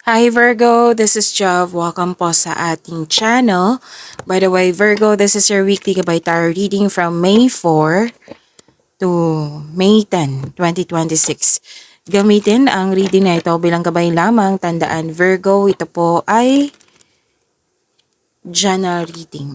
Hi Virgo, this is Jov. Welcome po sa ating channel. By the way, Virgo, this is your weekly Gabay Tarot reading from May 4 to May 10, 2026. Gamitin ang reading na ito bilang gabay lamang. Tandaan Virgo, ito po ay general reading.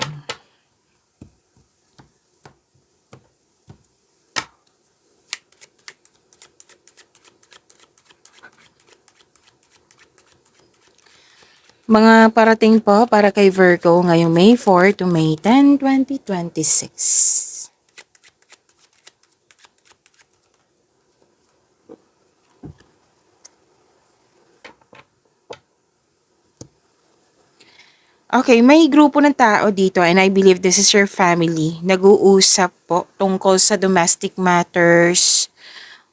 Mga parating po para kay Virgo ngayong May 4 to May 10, 2026. Okay, may grupo ng tao dito and I believe this is your family. Nag-uusap po tungkol sa domestic matters,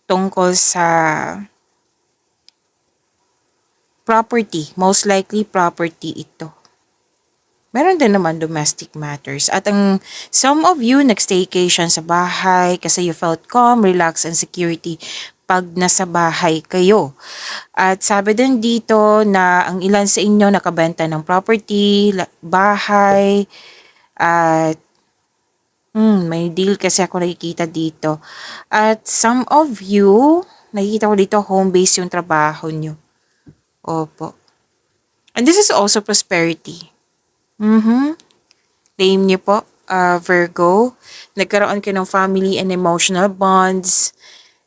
tungkol sa property. Most likely property ito. Meron din naman domestic matters. At some of you nag-staycation sa bahay kasi you felt calm, relaxed, and security pag nasa bahay kayo. At sabi din dito na ang ilan sa inyo nakabenta ng property, bahay, at may deal kasi ako nakikita dito. At some of you, nakikita ko dito home base yung trabaho nyo. Opo. And this is also prosperity. Claim nyo po, Virgo. Nagkaroon ka ng family and emotional bonds.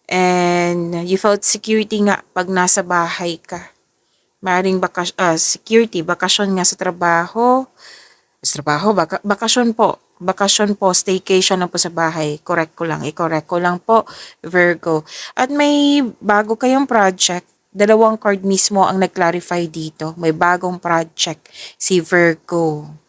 And you felt security nga pag nasa bahay ka. Maring security, bakasyon nga sa trabaho. Bakasyon po. Bakasyon po, staycation lang po sa bahay. I-correct ko lang po, Virgo. At may bago kayong project. Dalawang card mismo ang nag-clarify dito. May bagong project si Virgo.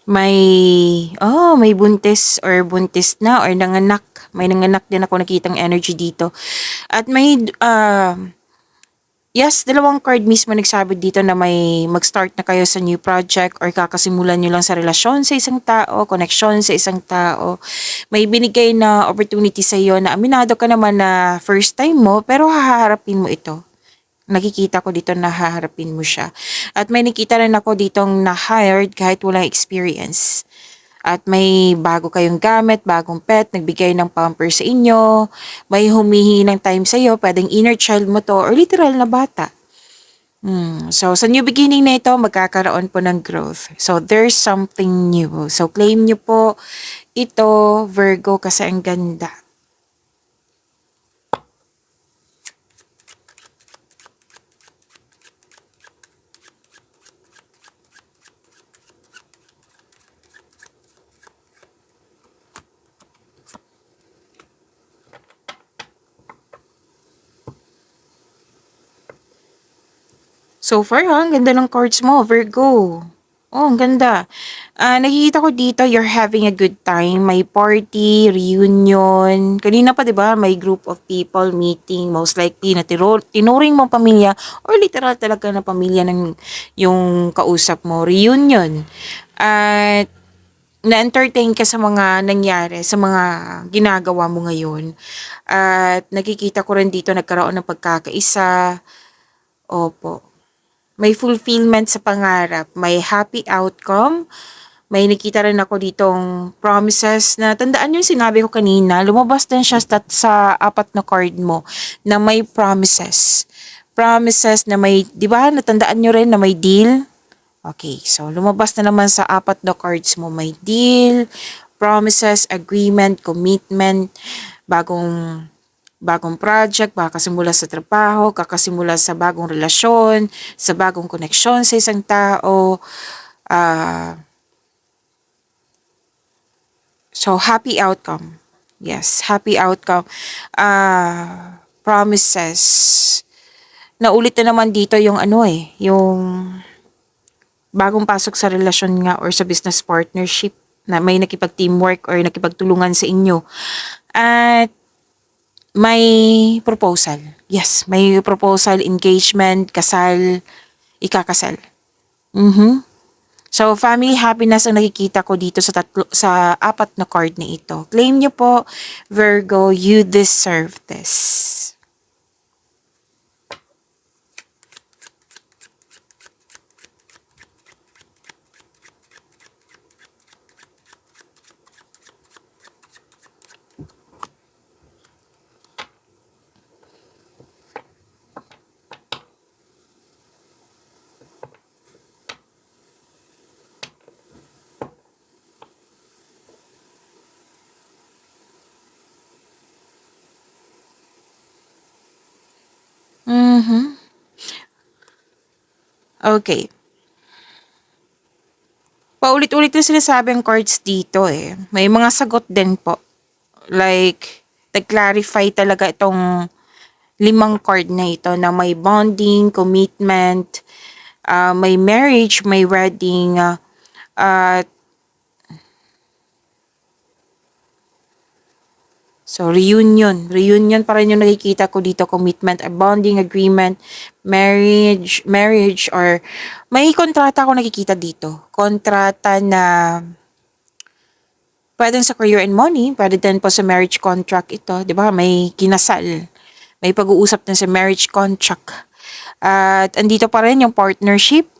May buntis or buntis na or nanganak. May nanganak din ako nakitang energy dito. At yes, dalawang card mismo nagsabi dito na may mag-start na kayo sa new project or kakasimulan nyo lang sa relasyon sa isang tao, connection sa isang tao. May binigay na opportunity sa iyo na aminado ka naman na first time mo pero haharapin mo ito. Nakikita ko dito na haharapin mo siya. At may nakita rin ako ditong na-hired kahit walang experience. At may bago kayong gamit, bagong pet, nagbigay ng pamper sa inyo, may humihingi ng time sa iyo, pwedeng inner child mo to or literal na bata. So, sa new beginning na ito, magkakaroon po ng growth. So, there's something new. So, claim nyo po ito, Virgo, kasi ang ganda. So far ang ganda ng cards mo, Virgo. Oh, ang ganda. Nakikita ko dito, you're having a good time. May party, reunion. Kanina pa, di ba, may group of people meeting. Most likely, na tinuring mo pamilya or literal talaga na pamilya ng yung kausap mo. Reunion. At na-entertain ka sa mga nangyari, sa mga ginagawa mo ngayon. At nakikita ko rin dito, nagkaroon ng pagkakaisa. Opo. May fulfillment sa pangarap, may happy outcome, may nakita rin ako ditong promises na tandaan yung sinabi ko kanina, lumabas din siya sa apat na card mo na may promises. Promises na may, di ba, natandaan nyo rin na may deal? Okay, so lumabas na naman sa apat na cards mo, may deal, promises, agreement, commitment, bagong project, kakasimula sa trabaho, kakasimula sa bagong relasyon, sa bagong koneksyon sa isang tao. So, happy outcome. Yes, happy outcome. Promises. Naulit na naman dito yung yung bagong pasok sa relasyon nga or sa business partnership na may nakipag-teamwork or nakipagtulungan sa inyo. At may proposal. Yes, may proposal, engagement, kasal, ikakasal. Mhm. So, family happiness ang nakikita ko dito sa apat na card na ito. Claim nyo po, Virgo, you deserve this. Mhm. Okay. Paulit-ulit yung sinasabing cards dito eh. May mga sagot din po. Like, nag-clarify talaga itong limang card na ito na may bonding, commitment, may marriage, may wedding, at so reunion. Reunion pa rin yung nakikita ko dito, commitment, a bonding agreement, marriage, or may kontrata ako nakikita dito. Kontrata na pwedeng sa career and money, pwede din po sa marriage contract ito, 'di ba? May kinasal. May pag-uusap din sa marriage contract. At andito pa rin yung partnership.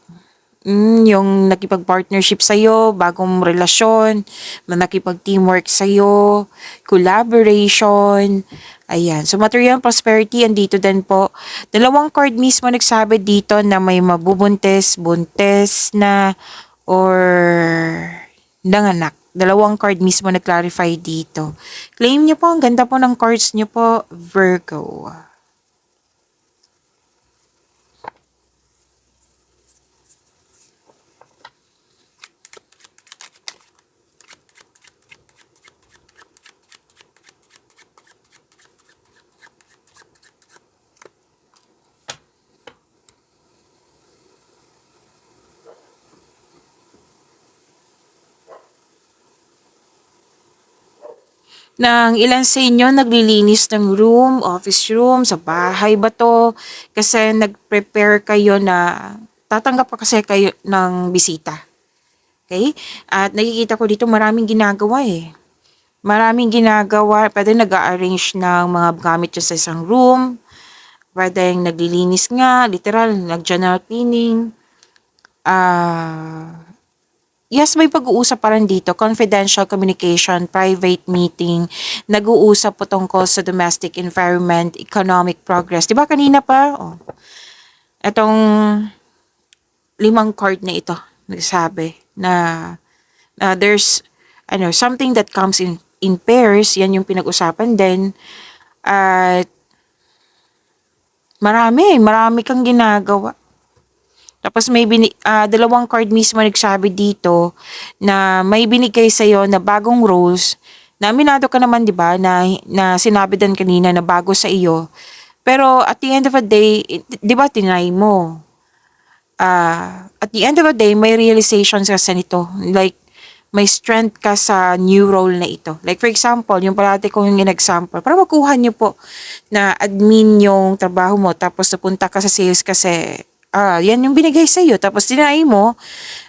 Yung nakipag-partnership sa'yo, bagong relasyon, na nakipag-teamwork sa'yo, collaboration, ayan. So, material prosperity, andito din po. Dalawang card mismo nagsabi dito na may mabubuntis, buntis na, or nanganak. Dalawang card mismo nag-clarify dito. Claim niyo po, ang ganda po ng cards niyo po, Virgo. Ng ilan sa inyo naglilinis ng room, office room, sa bahay ba to? Kasi nag-prepare kayo na tatanggap pa kasi kayo ng bisita. Okay? At nakikita ko dito maraming ginagawa eh. Maraming ginagawa, pwede nag-arrange ng mga gamit dyan sa isang room, pwedeng naglilinis nga, literal, nag-general cleaning. Yes, may pag-uusap pa rin dito, confidential communication, private meeting, nag-uusap po tungkol sa domestic environment, economic progress. 'Di ba kanina pa? Oh, etong limang card na ito, nagsabi na there's something that comes in pairs, yan yung pinag-usapan din. At marami kang ginagawa. Tapos may dalawang card mismo nagsabi dito na may binigay sa'yo na bagong rose. Na aminado ka naman, di ba, na sinabi din kanina na bago sa iyo. Pero at the end of the day, di ba, tinry mo. At the end of the day, may realization ka sa nito. Like, may strength ka sa new role na ito. Like for example, yung parati kong yung example, para makuha niyo po na admin yung trabaho mo, tapos napunta ka sa sales kasi, yan yung binigay sa iyo, tapos dinay mo,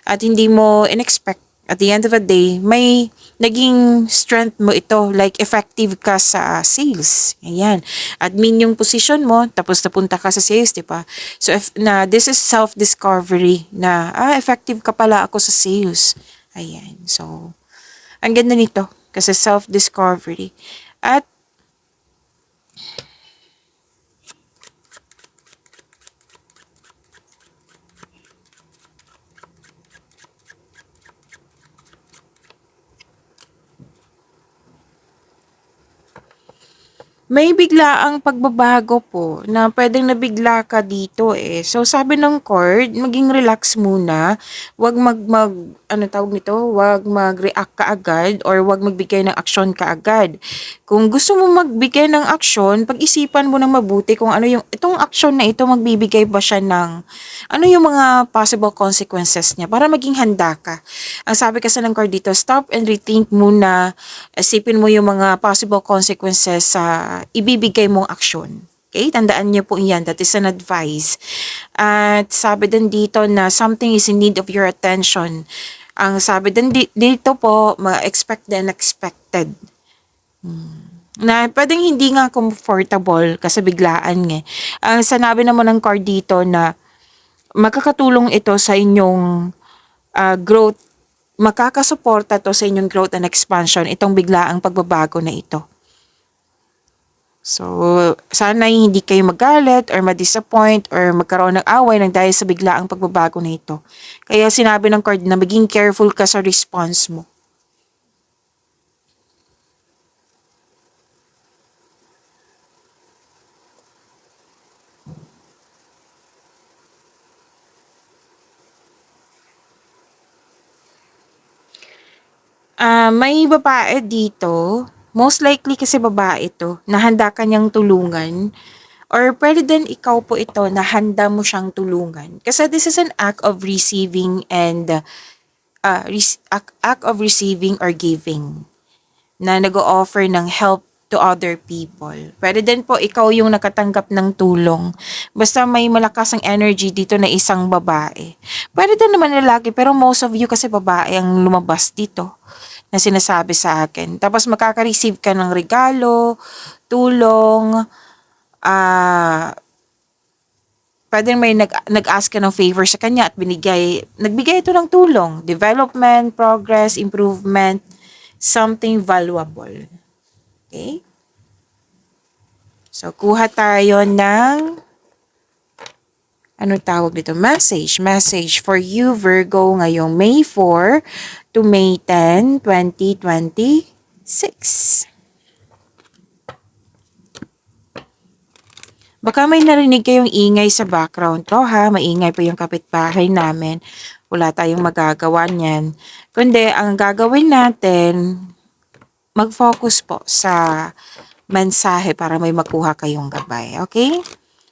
at hindi mo in-expect. At the end of the day, may naging strength mo ito, like effective ka sa sales. Ayan. Admin yung position mo, tapos napunta ka sa sales, di ba? So, this is self-discovery na, effective ka pala ako sa sales. Ayan. So, ang ganda nito kasi self-discovery. At may biglaang pagbabago po na pwedeng nabigla ka dito eh. So sabi ng card, maging relax muna. Wag ano tawag nito, wag mag-react kaagad or wag magbigay ng aksyon kaagad. Kung gusto mo magbigay ng aksyon, pag-isipan mo na mabuti kung ano yung itong aksyon na ito, magbibigay ba siya ng ano yung mga possible consequences niya para maging handa ka. Ang sabi kasi ng card dito, stop and rethink muna. Isipin mo yung mga possible consequences sa ibibigay mong aksyon. Okay? Tandaan niyo po yan. That is an advice. At sabi din dito na something is in need of your attention. Ang sabi din dito po, expect the unexpected. Na pwedeng hindi nga comfortable kasi biglaan nga. Ang sanabi naman ng card dito na makakatulong ito sa inyong growth, makakasuporta to sa inyong growth and expansion, itong biglaang pagbabago na ito. So, sana hindi kayo magalit or ma-disappoint or magkaroon ng away ng dahil sa biglaang pagbabago na ito. Kaya sinabi ng card na maging careful ka sa response mo. May babae dito, most likely kasi babae ito, na handa ka niyang tulungan. Or pwede din ikaw po ito na handa mo siyang tulungan. Kasi this is an act of receiving and act of receiving or giving na nag-o-offer ng help to other people. Pwede din po ikaw yung nakatanggap ng tulong. Basta may malakas ang energy dito na isang babae. Pwede din naman lalaki pero most of you kasi babae ang lumabas dito na sinasabi sa akin. Tapos makaka-receive ka ng regalo, tulong, pwede may nag-ask ka ng favor sa kanya at nagbigay ito ng tulong, development, progress, improvement, something valuable. Okay? So, kuha tayo ng, ano tawag dito? Message for you, Virgo, ngayong May 4 to May 10, 2026. Baka may narinig kayong ingay sa background ko ha, maingay po yung kapitbahay namin. Wala tayong magagawa niyan. Kundi ang gagawin natin, mag-focus po sa mensahe para may makuha kayong gabay. Okay?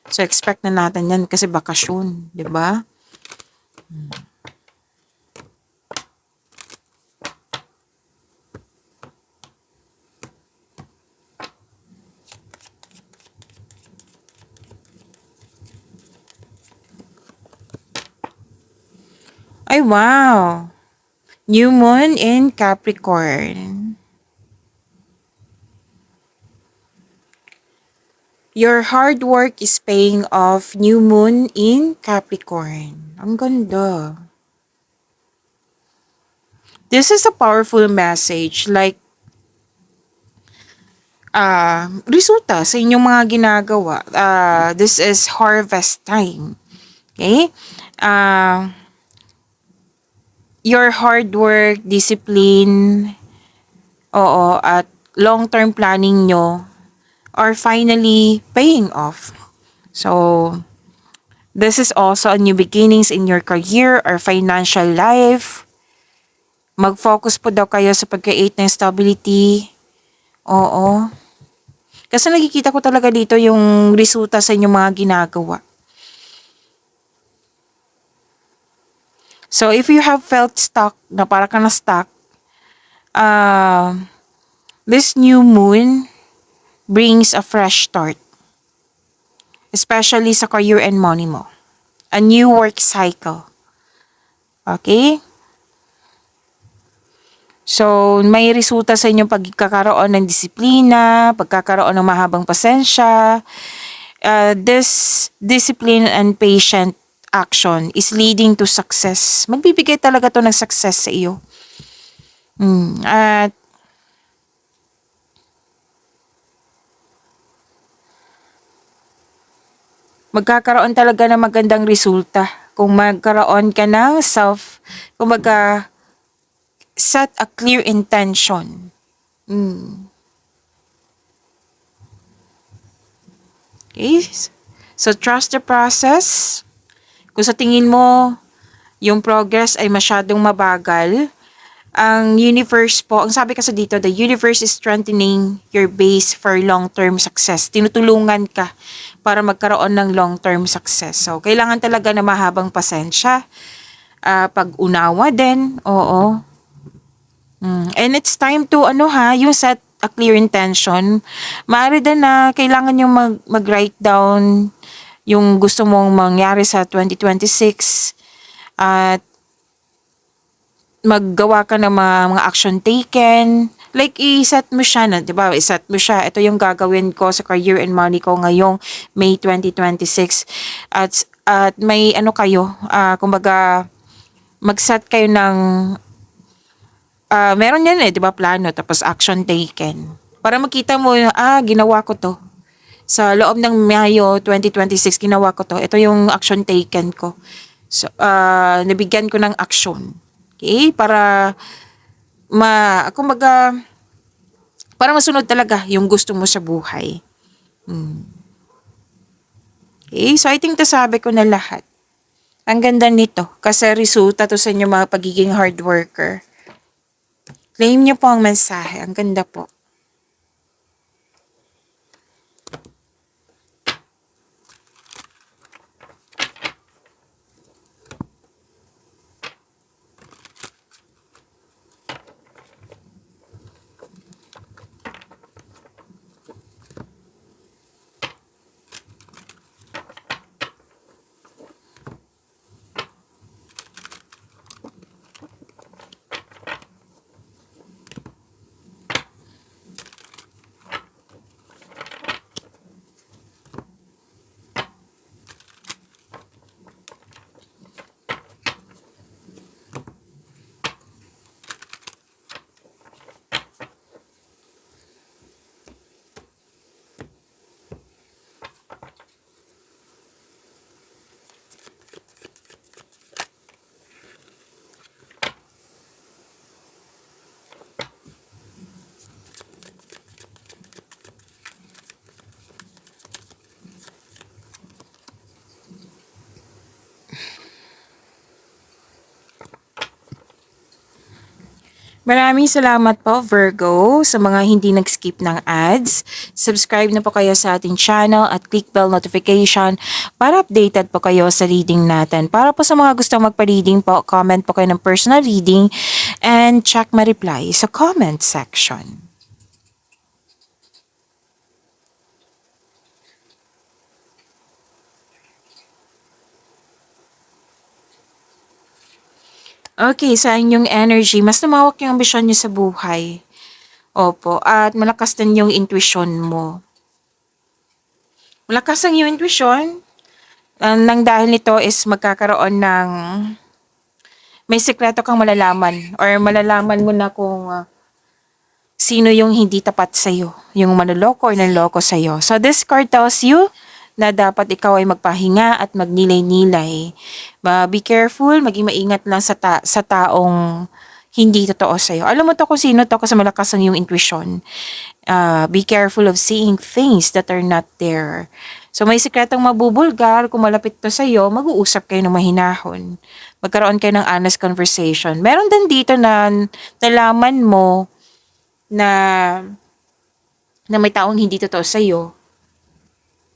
So expect na natin yan kasi bakasyon, di ba? Ay, wow! New Moon in Capricorn. Your hard work is paying off. New Moon in Capricorn. Ang ganda. This is a powerful message. Like, resulta sa inyong mga ginagawa. This is harvest time. Okay? Your hard work, discipline, at long-term planning nyo are finally paying off. So, this is also a new beginnings in your career or financial life. Mag-focus po daw kayo sa pag-create ng stability. Oo. Kasi nakikita ko talaga dito yung resulta sa inyong mga ginagawa. So, if you have felt stuck, na para ka na stuck, this new moon brings a fresh start. Especially sa career and money mo. A new work cycle. Okay? So, may resulta sa inyong pagkakaroon ng disiplina, pagkakaroon ng mahabang pasensya. This discipline and patient action is leading to success. Magbibigay talaga to ng success sa iyo. At magkakaroon talaga ng magandang resulta kung magkaroon ka ng kumbaga, set a clear intention. Okay? So, trust the process. Kung sa tingin mo, yung progress ay masyadong mabagal, ang universe po, ang sabi kasi dito, the universe is strengthening your base for long-term success. Tinutulungan ka para magkaroon ng long-term success. So, kailangan talaga na mahabang pasensya. Pag-unawa din, oo. And it's time to, yung set a clear intention, maaari din na kailangan yung mag-write down yung gusto mong mangyari sa 2026 at maggawa ka ng mga action taken. Like, i-set mo siya na, di ba? I-set mo siya. Ito yung gagawin ko sa career and money ko ngayong May 2026. At may ano kayo, kumbaga, mag-set kayo ng, meron yan di ba, plano, tapos action taken. Para makita mo, ginawa ko to. Sa loob ng Mayo 2026, ginawa ko to. Ito yung action taken ko. So, nabigyan ko ng action. Okay? Kumbaga, para masunod talaga yung gusto mo sa buhay. Okay? So, I think nasabi ko na lahat. Ang ganda nito. Kasi resulta to sa inyo mga pagiging hard worker. Claim niyo po ang mensahe. Ang ganda po. Maraming salamat po, Virgo, sa mga hindi nag-skip ng ads. Subscribe na po kayo sa ating channel at click bell notification para updated po kayo sa reading natin. Para po sa mga gustong magpa-reading po, comment po kayo ng personal reading and check my reply sa comment section. Okay, sa inyong energy, mas lumawak yung ambisyon niyo sa buhay. Opo, at malakas din yung intuition mo. Malakas ang iyong intuition. Nang dahil nito is magkakaroon ng may sekreto kang malalaman or malalaman mo na kung sino yung hindi tapat sa'yo, yung manloloko or nanloko sa'yo. So this card tells you na dapat ikaw ay magpahinga at magnilay-nilay. Be careful, maging maingat lang sa taong hindi totoo sa'yo. Alam mo to kung sino to kasi malakas ang iyong intuition. Be careful of seeing things that are not there. So may sikretong mabubulgar, kung malapit to sa'yo, mag-uusap kayo ng mahinahon. Magkaroon kayo ng honest conversation. Meron din dito na nalaman mo na may taong hindi totoo sa'yo,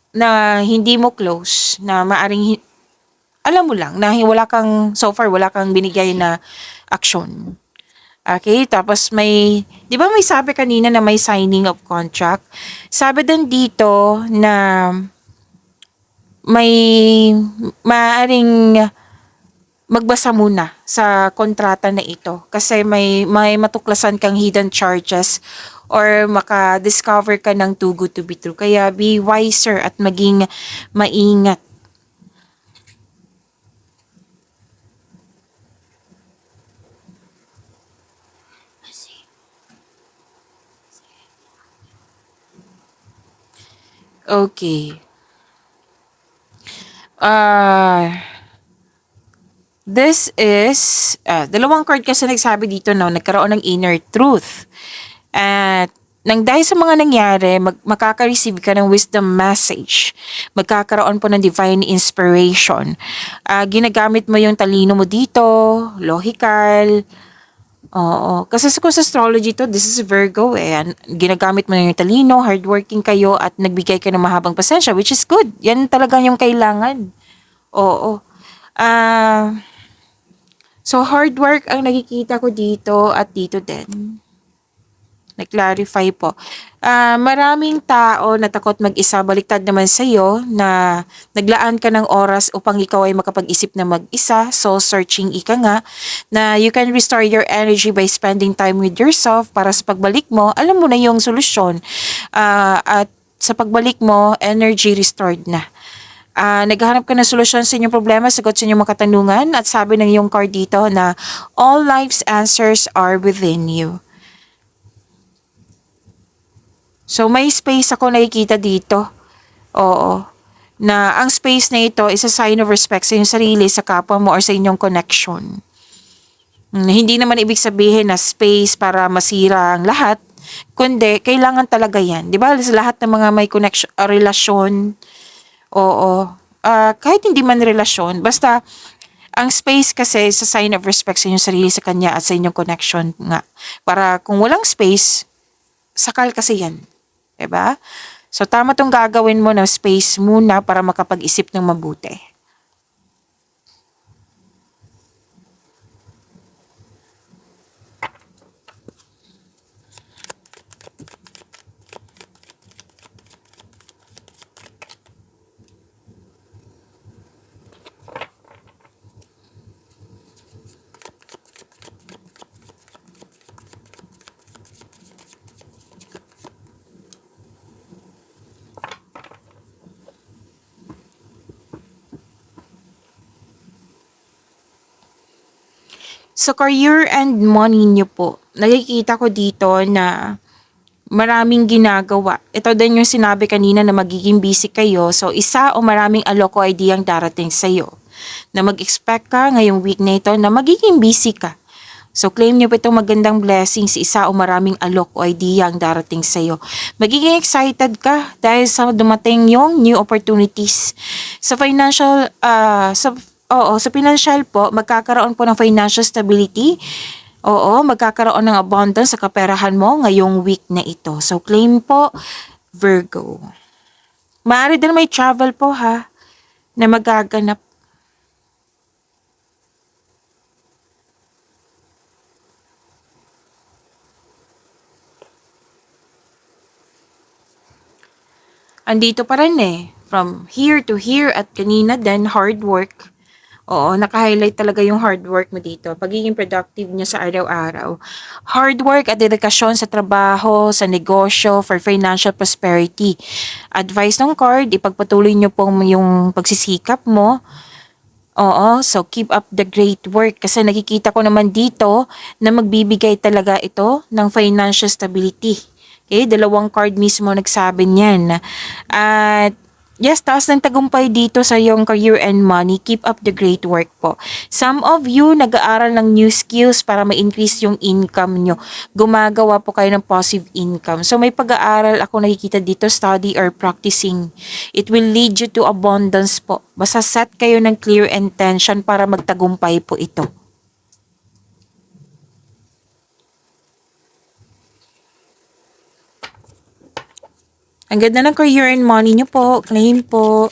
na hindi mo close, na maaring alam mo lang na so far wala kang binigay na action. Okay, tapos di ba may sabi kanina na may signing of contract? Sabi din dito na may maaring magbasa muna sa kontrata na ito kasi may matuklasan kang hidden charges or maka-discover ka ng too good to be true. Kaya be wiser at maging maingat. Okay. This is, dalawang card kasi nagsabi dito no, nagkaroon ng inner truth. At nang dahil sa mga nangyari, makaka-receive ka ng wisdom message. Magkakaroon po ng divine inspiration. Ginagamit mo yung talino mo dito, logical. Oo. Kasi kung sa astrology to, this is Virgo eh. Ginagamit mo yung talino, hardworking kayo, at nagbigay ka ng mahabang pasensya, which is good. Yan talagang yung kailangan. Oo. So hard work ang nakikita ko dito at dito din. nag-clarify po. Maraming tao na takot mag-isa, baliktad naman sa'yo na naglaan ka ng oras upang ikaw ay makapag-isip na mag-isa, soul searching ika nga, na you can restore your energy by spending time with yourself para sa pagbalik mo, alam mo na yung solusyon. At sa pagbalik mo, energy restored na. Naghahanap ka ng solusyon sa inyong problema, sagot sa inyong mga katanungan, at sabi ng iyong card dito na all life's answers are within you. So may space ako nakikita dito. Oo. Na ang space na ito is a sign of respect sa iyong sarili, sa kapwa mo, or sa inyong connection. Hindi naman ibig sabihin na space para masira ang lahat, kundi kailangan talaga yan. Di ba? Sa lahat ng mga may connection, relasyon, oo. Kahit hindi man relasyon, basta ang space kasi is a sign of respect sa inyong sarili, sa kanya, at sa inyong connection nga. Para kung walang space, sakal kasi yan. Diba? So, tama tong gagawin mo na space muna para makapag-isip ng mabuti. Sa career and money niyo po, nakikita ko dito na maraming ginagawa. Ito din yung sinabi kanina na magiging busy kayo. So, isa o maraming aloko idea ang darating sa'yo. Na mag-expect ka ngayong week na ito na magiging busy ka. So, claim niyo po itong magandang blessings, isa o maraming alok o idea ang darating sa'yo. Magiging excited ka dahil sa dumating yung new opportunities. Sa financial, sa financial po, magkakaroon po ng financial stability. Oo, magkakaroon ng abundance sa kaperahan mo ngayong week na ito. So, claim po, Virgo. Maaari din may travel po ha, na magaganap. Andito pa rin eh. From here to here at kanina din, hard work. Oo, naka-highlight talaga yung hard work mo dito. Pagiging productive niya sa araw-araw. Hard work at dedikasyon sa trabaho, sa negosyo, for financial prosperity. Advice ng card, ipagpatuloy niyo pong yung pagsisikap mo. Oo, so keep up the great work. Kasi nakikita ko naman dito na magbibigay talaga ito ng financial stability. Okay, dalawang card mismo nagsabi niyan. At yes, taas ng tagumpay dito sa iyong career and money. Keep up the great work po. Some of you nag-aaral ng new skills para ma-increase yung income nyo. Gumagawa po kayo ng passive income. So may pag-aaral ako nakikita dito, study or practicing. It will lead you to abundance po. Basta set kayo ng clear intention para magtagumpay po ito. Ang ganda ng career and money nyo po. Claim po.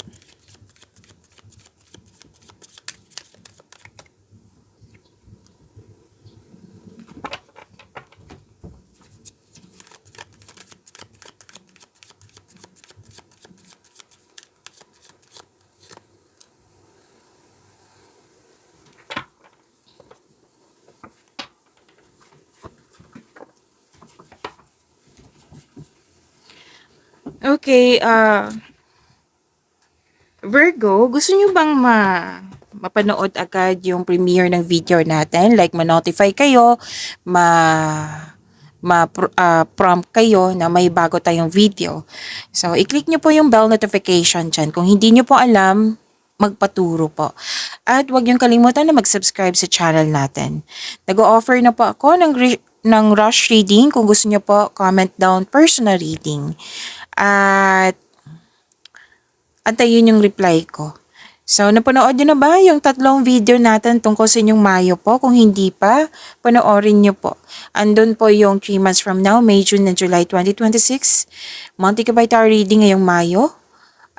Okay, Virgo, gusto nyo bang mapanood agad yung premiere ng video natin? Like, ma-notify kayo, prompt kayo na may bago tayong video. So, i-click nyo po yung bell notification dyan. Kung hindi nyo po alam, magpaturo po. At huwag niyong kalimutan na mag-subscribe sa channel natin. Nag-o-offer na po ako ng rush reading. Kung gusto niyo po, comment down personal reading. At antayin yung reply ko. So, napanood nyo na ba yung 3 video natin tungkol sa inyong Mayo po? Kung hindi pa, panoorin nyo po. Andun po yung 3 months from now, May, June, and July 2026. Monthly Kabay Tarot reading ngayong Mayo.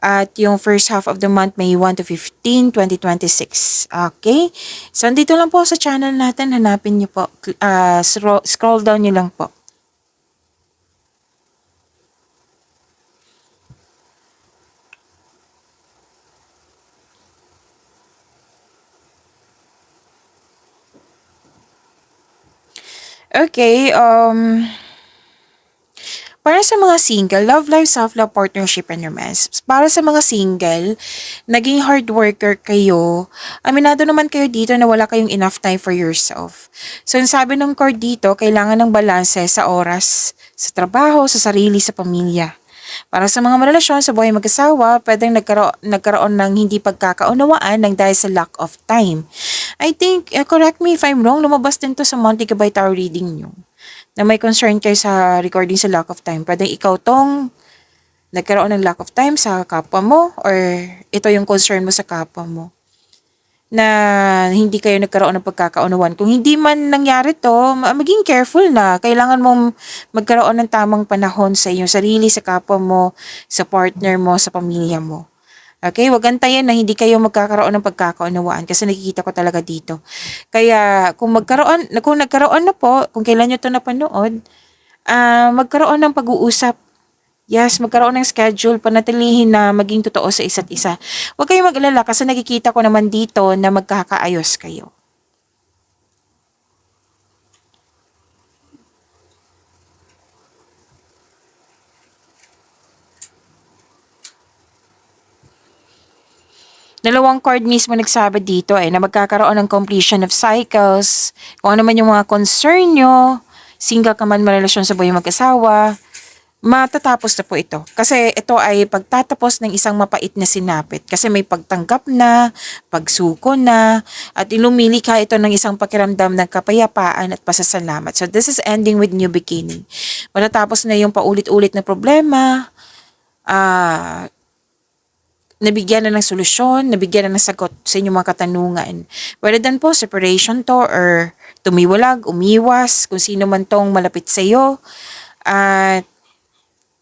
At yung first half of the month, May 1 to 15, 2026. Okay? So, andito lang po sa channel natin. Hanapin nyo po. Scroll down nyo lang po. Okay, para sa mga single, love life, self-love, partnership, and romance. Para sa mga single, naging hard worker kayo, aminado naman kayo dito na wala kayong enough time for yourself. So, ang sabi ng card dito, kailangan ng balanse sa oras, sa trabaho, sa sarili, sa pamilya. Para sa mga relasyon sa buhay mag-asawa, pwedeng nagkaroon ng hindi pagkakaunawaan ng dahil sa lack of time. I think, correct me if I'm wrong, lumabas din to sa Monty Gabay Tarot reading nyo na may concern kayo sa recording sa lack of time. Pwedeng ikaw tong nagkaroon ng lack of time sa kapwa mo or ito yung concern mo sa kapwa mo na hindi kayo nagkaroon ng pagkakaunawan. Kung hindi man nangyari to, maging careful na. Kailangan mong magkaroon ng tamang panahon sa iyong sarili, sa kapwa mo, sa partner mo, sa pamilya mo. Okay, wag antayin na hindi kayo magkakaroon ng pagkakaunawaan kasi nakikita ko talaga dito. Kaya kung nagkaroon na po, kung kailan nyo to napanood, magkaroon ng pag-uusap. Yes, magkaroon ng schedule, panatilihin na maging totoo sa isa't isa. Huwag kayong mag-alala kasi nakikita ko naman dito na magkakaayos kayo. Dalawang card mismo nagsabi dito na magkakaroon ng completion of cycles, kung ano man yung mga concern nyo, single ka man marelasyon sa buhay mag-asawa, matatapos na po ito. Kasi ito ay pagtatapos ng isang mapait na sinapit. Kasi may pagtanggap na, pagsuko na, at ilumilika ito ng isang pakiramdam ng kapayapaan at pasasalamat. So this is ending with new beginning. Matatapos na yung paulit-ulit na problema, ah, nabigyan na ng solusyon, nabigyan na ng sagot sa inyong mga katanungan. Whether dan po separation to or tumiwalag, umiwas, kung sino man tong malapit sa iyo. At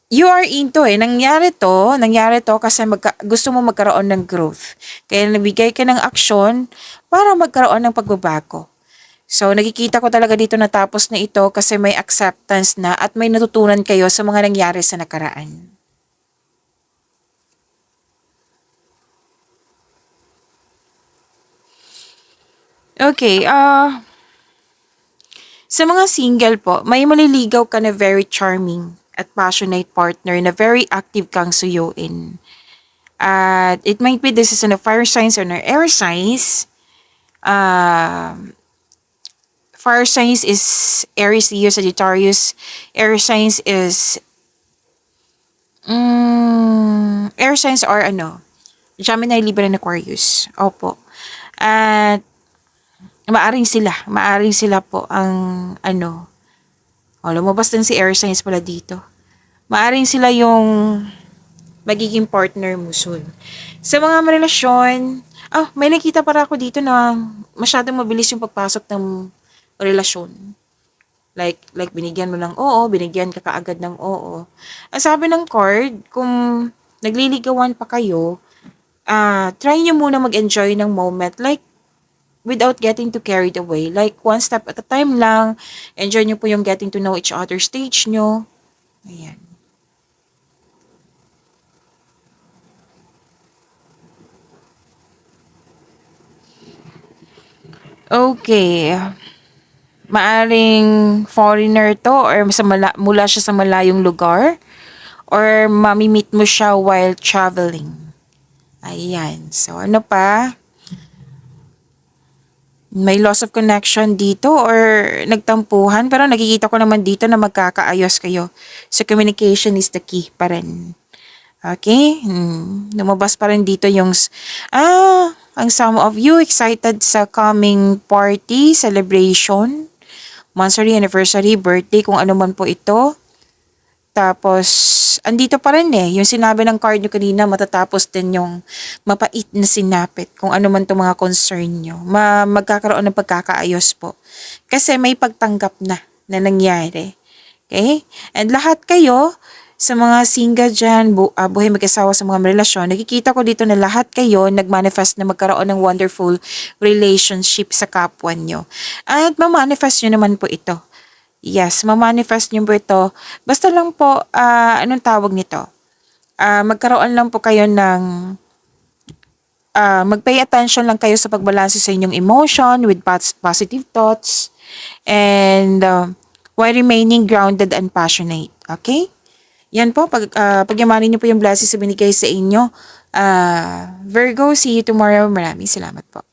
you are into nangyari to kasi gusto mo magkaroon ng growth. Kaya nabigay ka ng aksyon para magkaroon ng pagbabago. So, nakikita ko talaga dito na tapos na ito kasi may acceptance na at may natutunan kayo sa mga nangyari sa nakaraan. Okay, sa mga single po, may maliligaw ka na very charming at passionate partner na very active kang suyuin. At it might be this is in a fire signs or an air signs. Fire signs is Aries, Leo, Sagittarius. Air signs is air signs are Gemini, Libra, and Aquarius. Opo. At maaring sila po ang lumabas din si air signs pala dito. Maaring sila yung magiging partner mo soon. Sa mga relasyon, may nakita para ako dito na masyadong mabilis yung pagpasok ng relasyon. Like binigyan mo ng oo, binigyan ka kaagad ng oo. Ang sabi ng card, kung nagliligawan pa kayo, try nyo muna mag-enjoy ng moment. Like, without getting too carried away. Like, one step at a time lang. Enjoy nyo po yung getting to know each other stage nyo. Ayan. Okay. Maaring foreigner to or mula siya sa malayong lugar or mamimit mo siya while traveling. Ayan. So, ano pa? May loss of connection dito or nagtampuhan pero nakikita ko naman dito na magkakaayos kayo. So, communication is the key pa rin. Okay? Lumabas pa rin dito yung ang some of you excited sa coming party, celebration, monthsary, anniversary, birthday, kung ano man po ito. Tapos, andito pa rin yung sinabi ng card nyo kanina, matatapos din yung mapait na sinapit, kung ano man itong mga concern nyo. Magkakaroon ng pagkakaayos po. Kasi may pagtanggap na nangyari. Okay? And lahat kayo, sa mga single dyan, buhay mag-asawa sa mga relasyon, nakikita ko dito na lahat kayo nag-manifest na magkaroon ng wonderful relationship sa kapwa nyo. At ma-manifest nyo naman po ito. Yes, ma-manifest nyo po ito. Basta lang po, anong tawag nito? Magkaroon lang po kayo ng mag-pay attention lang kayo sa pagbalanse sa inyong emotion with positive thoughts and while remaining grounded and passionate. Okay? Yan po, pagyamanin niyo po yung blessings na binigay sa inyo. Virgo, see you tomorrow. Maraming salamat po.